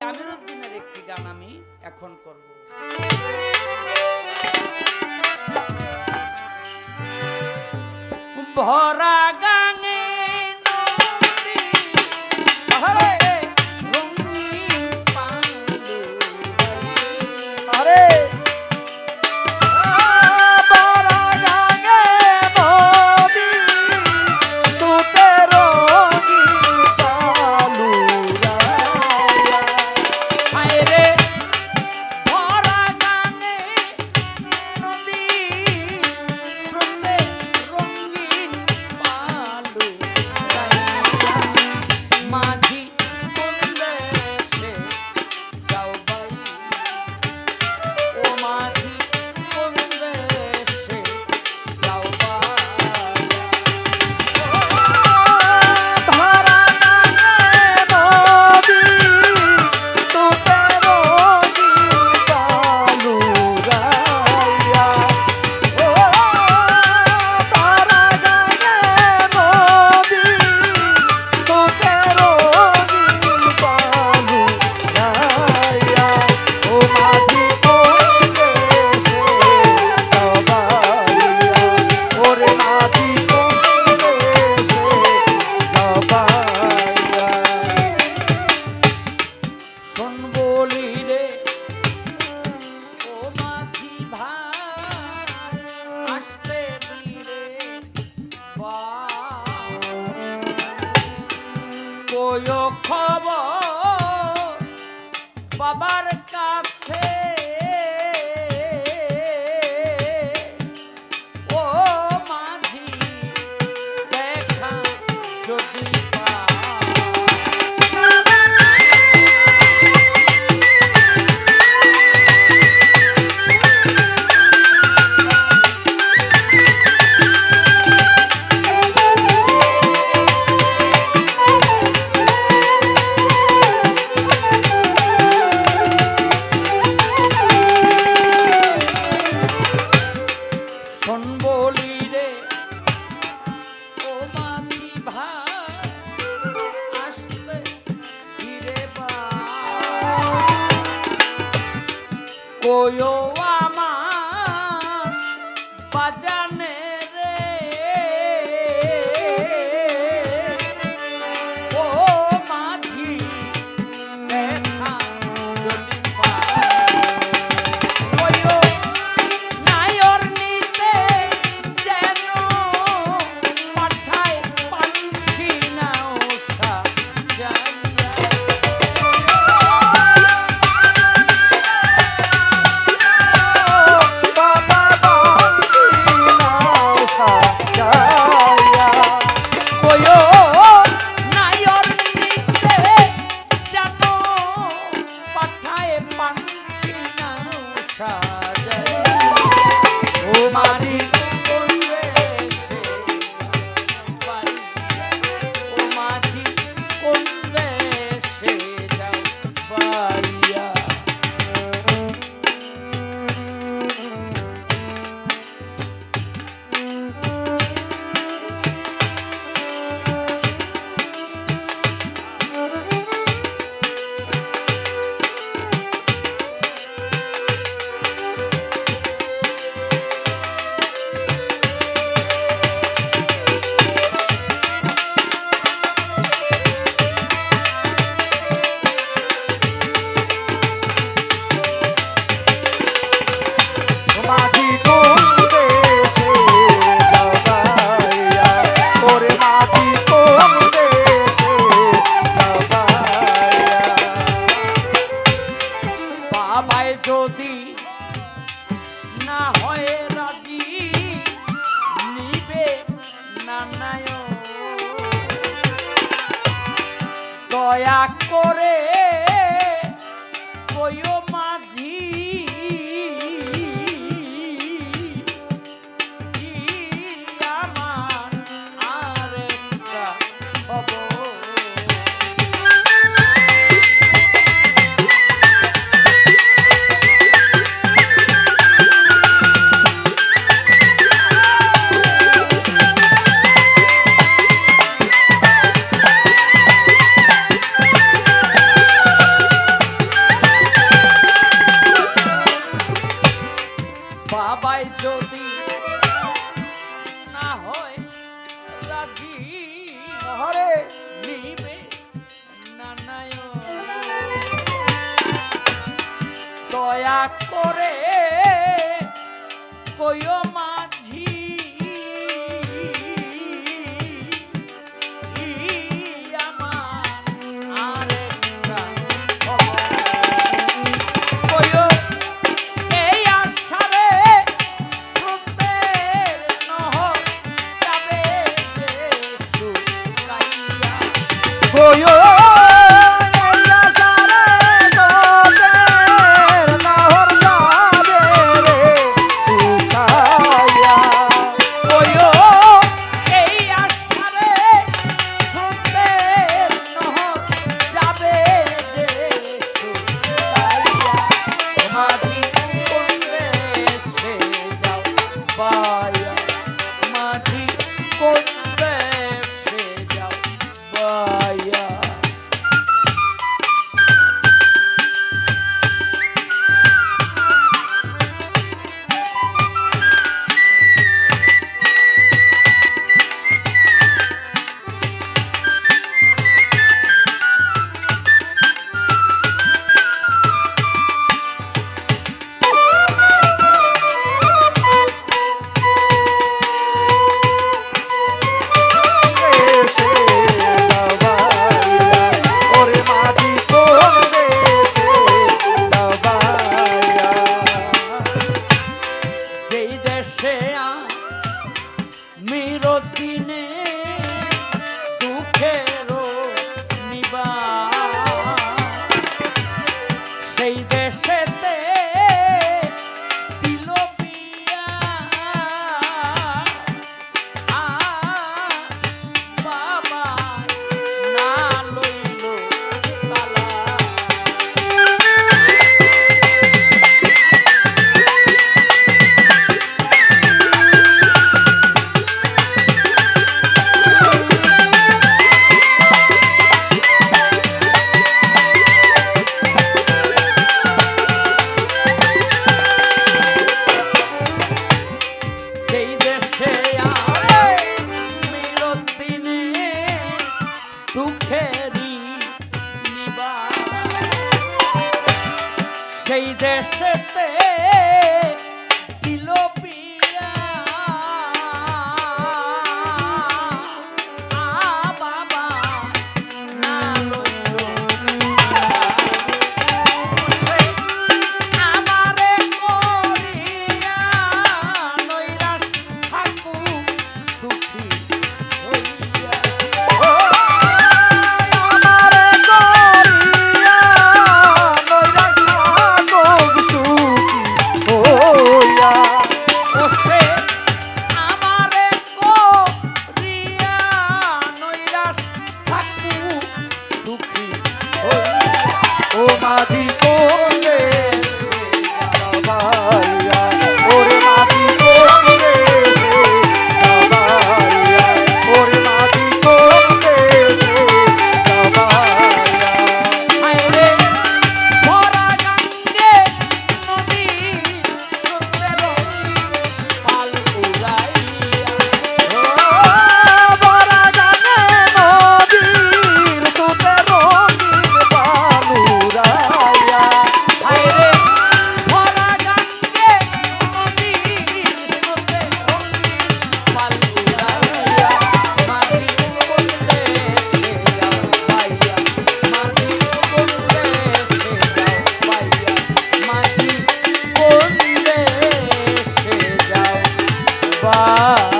আমিরউদ্দিনের একটি গান আমি এখন করব। ভরা গাঙে নদী আরে রঙিন পালু আরে খবর বাবার কাছে ও মাঝি দেখা যদি কোয়ো আমার বাজানে রে ও মাঝি দেখা যদি কোয়ো নায়র নিতে যেন পাঠায় পানসি নাও সাজাইয়া যদি না হয় রাজি নিবে না নায় দয়া করে কইও মাঝি আমার আরেকটা খবর দয়া করে কইও মাঝি আমার আরেকটা কইও এই আশারে স্রোতের নহর যাবে শুকাইয়া কইও মিরদিনে দুঃখেরও নিবাস সেই দেশেতে দিল বিয়া বাবা না লইল তালা দুঃখেরই নিবাস সেই দেশেতে দিল বিয়া বাবা না লইল আমারে করিয়া নৈরাশ থাকু সুখী হইয়া মাঝি কোলে বাবাইয়া ওরে মাঝি কোলে বাবাইয়া ওরে মাঝি কোলে বাবাইয়া হায়রে ভরা গঙ্গে নদী রূপের পাল উড়াইয়া বড় গানে নদীর সুতে রঙিন পালুরাইয়া হায়রে ভরা গঙ্গে নদী রূপে পাল উড়াইয়া মাঝি বললে সে যাও পাইয়া মাঝি বললে সে যাও পাইয়া মাঝি বললে সে যাও পাইয়া